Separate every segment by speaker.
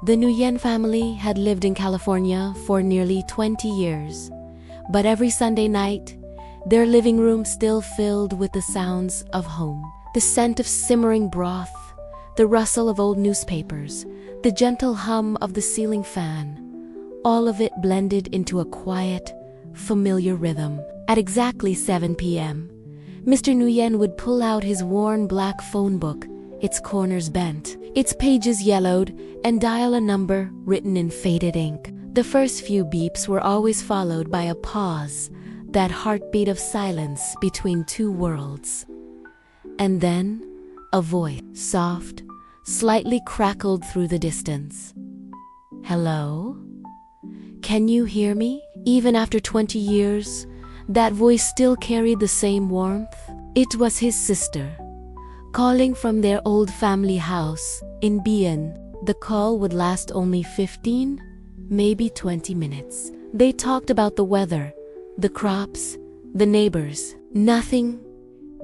Speaker 1: The Nguyen family had lived in California for nearly 20 years, but every Sunday night, their living room still filled with the sounds of home. The scent of simmering broth, the rustle of old newspapers, the gentle hum of the ceiling fan, all of it blended into a quiet, familiar rhythm. At exactly 7 p.m., Mr. Nguyen would pull out his worn black phone book, its corners bent, its pages yellowed, and dial a number written in faded ink. The first few beeps were always followed by a pause, that heartbeat of silence between two worlds. And then, a voice, soft, slightly crackled through the distance. "Hello? Can you hear me?" Even after 20 years, that voice still carried the same warmth. It was his sister, calling from their old family house in Bien. The call would last only 15, maybe 20 minutes. They talked about the weather, the crops, the neighbors. Nothing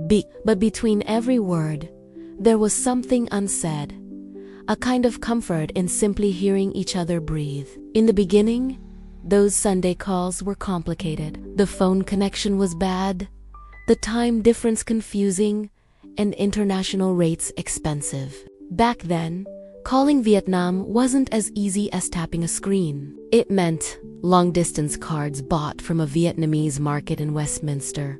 Speaker 1: big, but between every word, there was something unsaid, a kind of comfort in simply hearing each other breathe. In the beginning, those Sunday calls were complicated. The phone connection was bad, the time difference confusing, and international rates expensive. Back then, calling Vietnam wasn't as easy as tapping a screen. It meant long-distance cards bought from a Vietnamese market in Westminster.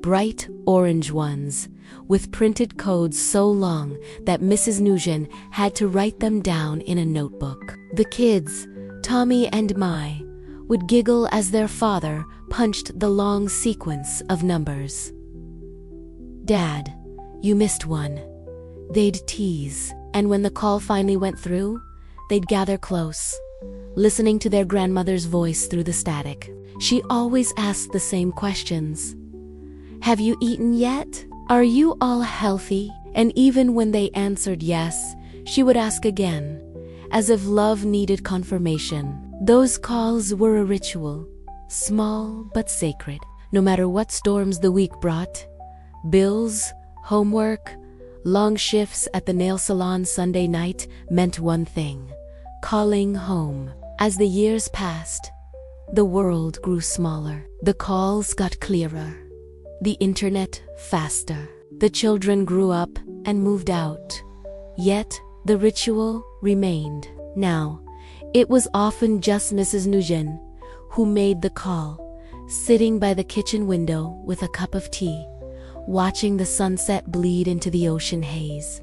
Speaker 1: Bright orange ones, with printed codes so long that Mrs. Nguyen had to write them down in a notebook. The kids, Tommy and Mai, would giggle as their father punched the long sequence of numbers. "Dad, you missed one," they'd tease. And when the call finally went through, they'd gather close, listening to their grandmother's voice through the static. She always asked the same questions. "Have you eaten yet? Are you all healthy?" And even when they answered yes, she would ask again, as if love needed confirmation. Those calls were a ritual, small but sacred. No matter what storms the week brought, bills, homework, long shifts at the nail salon Sunday night meant one thing: calling home. As the years passed, the world grew smaller. The calls got clearer, the internet faster. The children grew up and moved out. Yet, the ritual remained. Now, it was often just Mrs. Nguyen who made the call, sitting by the kitchen window with a cup of tea, watching the sunset bleed into the ocean haze.